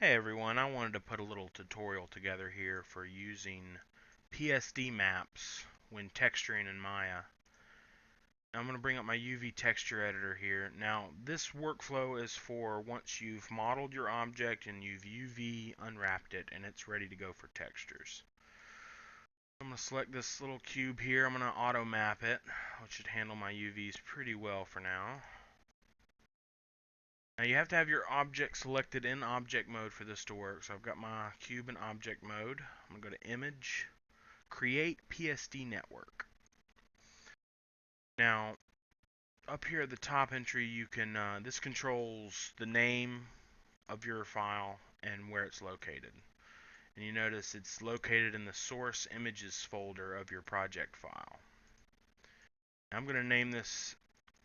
Hey everyone, I wanted to put a little tutorial together here for using PSD maps when texturing in Maya. I'm going to bring up my UV texture editor here. Now this workflow is for once you've modeled your object and you've UV unwrapped it and it's ready to go for textures. I'm going to select this little cube here. I'm going to auto map it, which should handle my UVs pretty well for now. Now you have to have your object selected in object mode for this to work. So I've got my cube in object mode. I'm going to go to Image, Create PSD Network. Now up here at the top entry you can, this controls the name of your file and where it's located. And you notice it's located in the source images folder of your project file. Now I'm going to name this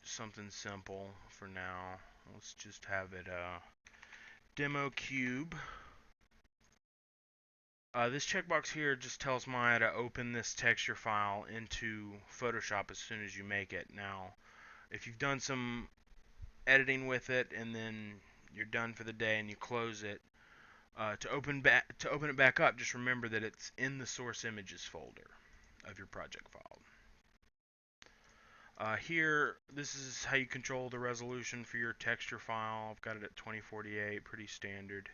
something simple for now. Let's just have it demo cube. This checkbox here just tells Maya to open this texture file into Photoshop as soon as you make it. Now, if you've done some editing with it and then you're done for the day and you close it, to open it back up, just remember that it's in the source images folder of your project file. Here, this is how you control the resolution for your texture file. I've got it at 2048, pretty standard.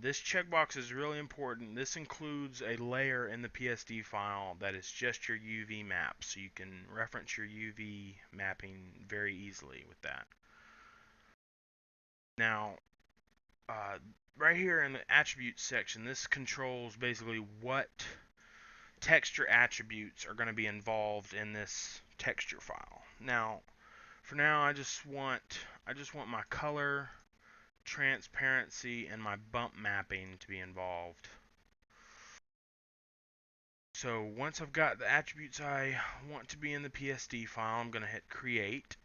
This checkbox is really important. This includes a layer in the PSD file that is just your UV map, so you can reference your UV mapping very easily with that. Now, right here in the attributes section, this controls basically what texture attributes are going to be involved in this texture file. Now, for now, I just want my color, transparency, and my bump mapping to be involved. So once I've got the attributes I want to be in the PSD file, I'm going to hit create.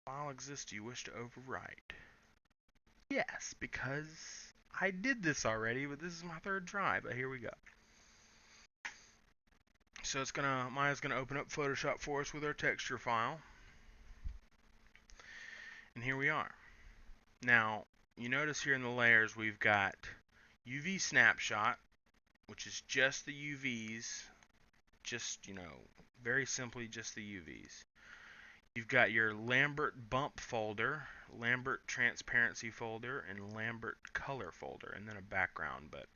File exists, do you wish to overwrite? Yes, because I did this already, but this is my third try, but here we go. So Maya's gonna open up Photoshop for us with our texture file. And here we are. Now, you notice here in the layers we've got UV snapshot, which is just the UVs, just, very simply just the UVs. You've got your Lambert bump folder, Lambert transparency folder, and Lambert color folder, and then a background, but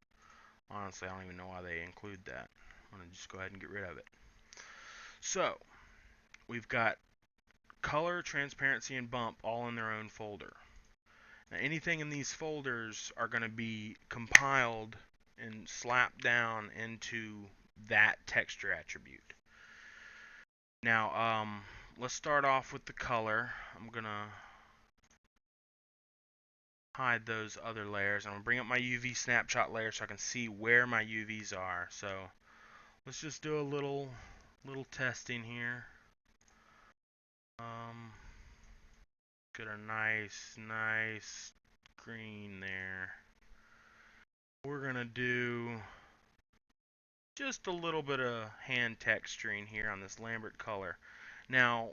honestly I don't even know why they include that. I'm going to just go ahead and get rid of it. So, we've got color, transparency, and bump all in their own folder. Now, anything in these folders are going to be compiled and slapped down into that texture attribute. Now, let's start off with the color. I'm going to hide those other layers. I'm going to bring up my UV snapshot layer so I can see where my UVs are. So, let's just do a little testing here. Get a nice green there. We're gonna do just a little bit of hand texturing here on this Lambert color. Now,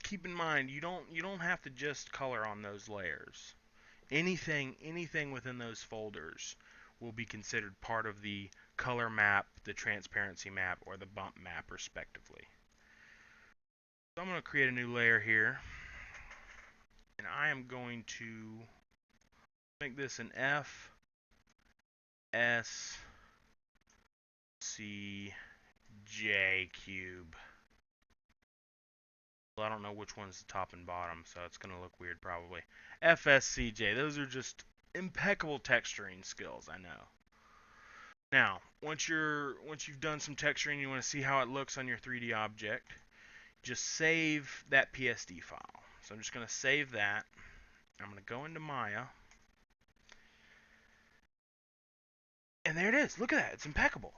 keep in mind you don't have to just color on those layers. Anything within those folders will be considered part of the color map, the transparency map, or the bump map, respectively. So I'm going to create a new layer here, and I am going to make this an F S C J cube. Well, I don't know which one's the top and bottom, so it's going to look weird probably. FSCJ. Those are just impeccable texturing skills, I know. Now, once you've done some texturing, you want to see how it looks on your 3D object, just save that PSD file. So I'm just going to save that. I'm going to go into Maya. And there it is. Look at that. It's impeccable.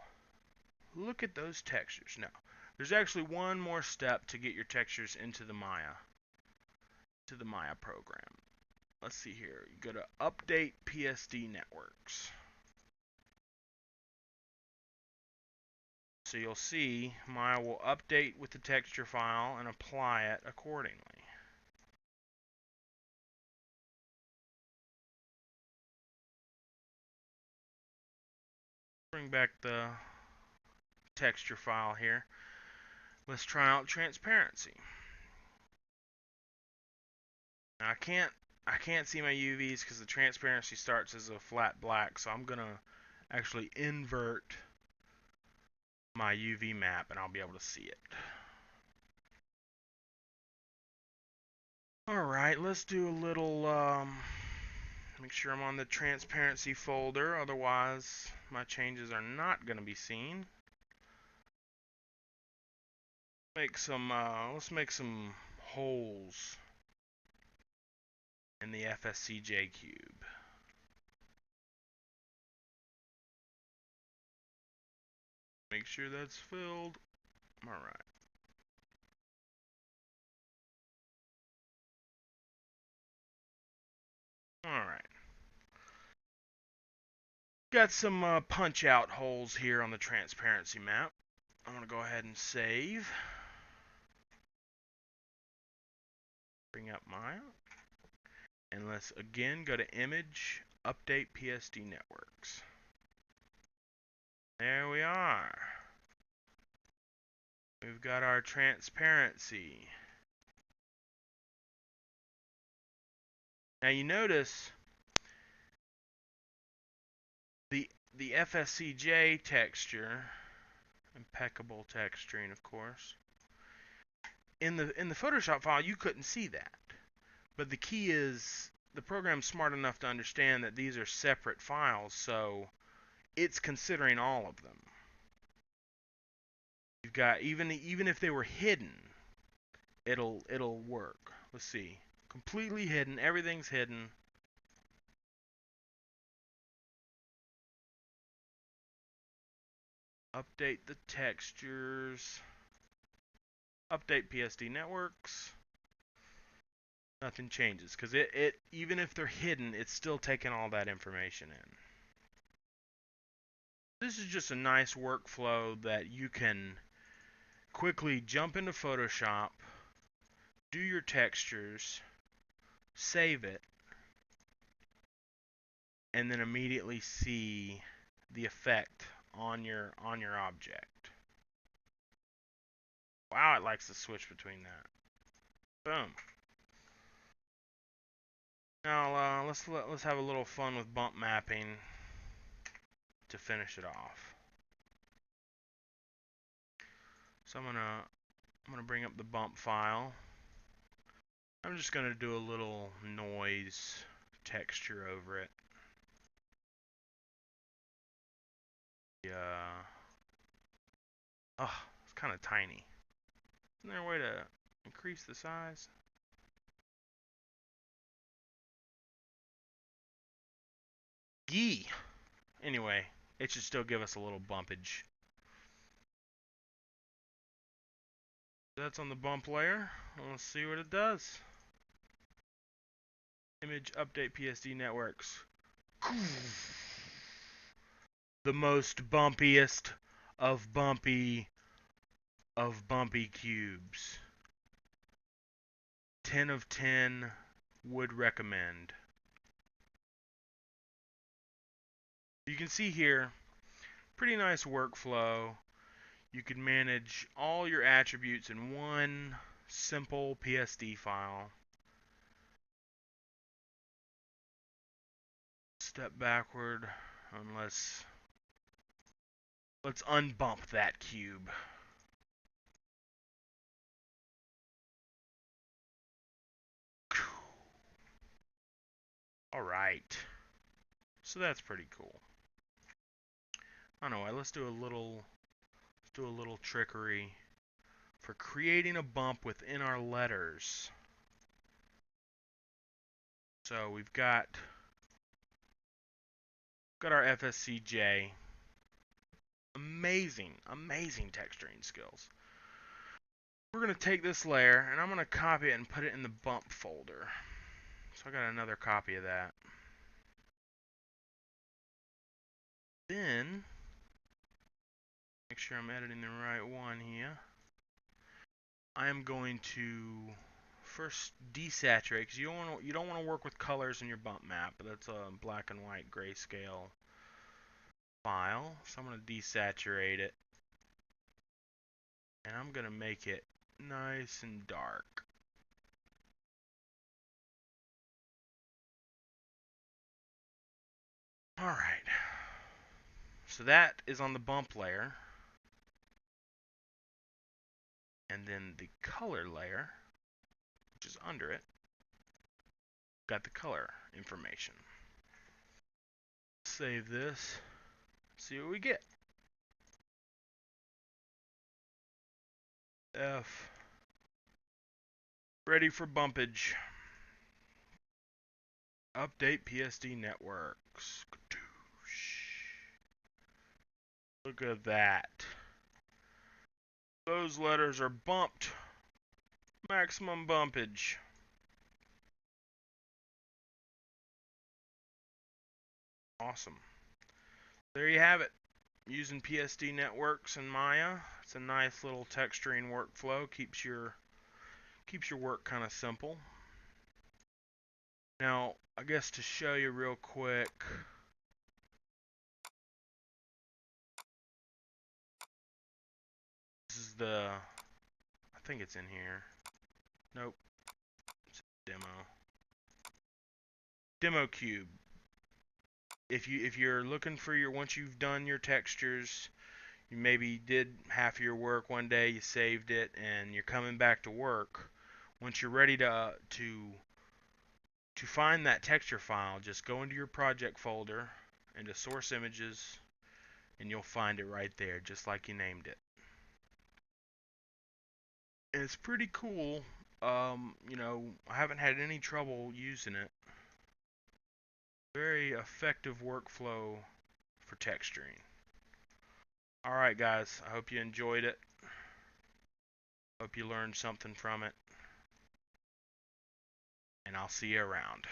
Look at those textures. Now, there's actually one more step to get your textures into the Maya program. Let's see here. You go to Update PSD Networks. So you'll see Maya will update with the texture file and apply it accordingly. Bring back the texture file here. Let's try out transparency. Now I can't see my UVs because the transparency starts as a flat black, so I'm gonna actually invert my UV map and I'll be able to see it. Alright, let's do a little make sure I'm on the transparency folder, otherwise my changes are not gonna be seen. Let's make some holes in the FSCJ cube. Make sure that's filled. Alright. Alright. Got some punch out holes here on the transparency map. I'm going to go ahead and save. Bring up Maya. And let's again go to Image, Update PSD Networks. There we are. We've got our transparency. Now you notice the FSCJ texture, impeccable texturing of course. In the Photoshop file you couldn't see that. But the key is the program's smart enough to understand that these are separate files, so it's considering all of them. You've got even if they were hidden, it'll work. Let's see. Completely hidden, everything's hidden. Update the textures. Update PSD Networks. Nothing changes because it even if they're hidden, it's still taking all that information in. This is just a nice workflow that you can quickly jump into Photoshop, do your textures, save it, and then immediately see the effect on your object. Wow, it likes to switch between that. Boom. Now let's have a little fun with bump mapping to finish it off. So I'm gonna bring up the bump file. I'm just gonna do a little noise texture over it. Yeah. Oh, it's kind of tiny. Isn't there a way to increase the size? Yee! Anyway, it should still give us a little bumpage. That's on the bump layer. Let's see what it does. Image update PSD Networks. The most bumpiest of bumpy cubes. 10 of 10 would recommend. You can see here, pretty nice workflow. You can manage all your attributes in one simple PSD file. Step backward, let's unbump that cube. Alright. So that's pretty cool. I don't know, let's do a little trickery for creating a bump within our letters. So we've got our FSCJ. Amazing texturing skills. We're going to take this layer and I'm going to copy it and put it in the bump folder. So I got another copy of that. Then, make sure I'm editing the right one here. I am going to first desaturate because you don't want to work with colors in your bump map. That's a black and white grayscale. file. So I'm going to desaturate it. And I'm going to make it nice and dark. Alright. So that is on the bump layer. And then the color layer, which is under it, got the color information. Save this. See what we get. F. Ready for bumpage. Update PSD Networks. Look at that. Those letters are bumped. Maximum bumpage. Awesome. There you have it. Using PSD Networks and Maya. It's a nice little texturing workflow. Keeps your work kind of simple. Now, I guess to show you real quick, this is the, I think it's in here. Nope. It's a demo cube. If you're looking for your, once you've done your textures, you maybe did half of your work one day, you saved it, and you're coming back to work. Once you're ready to find that texture file, just go into your project folder, into source images, and you'll find it right there, just like you named it. And it's pretty cool. You know, I haven't had any trouble using it. Very effective workflow for texturing. Alright guys, I hope you enjoyed it. Hope you learned something from it. And I'll see you around.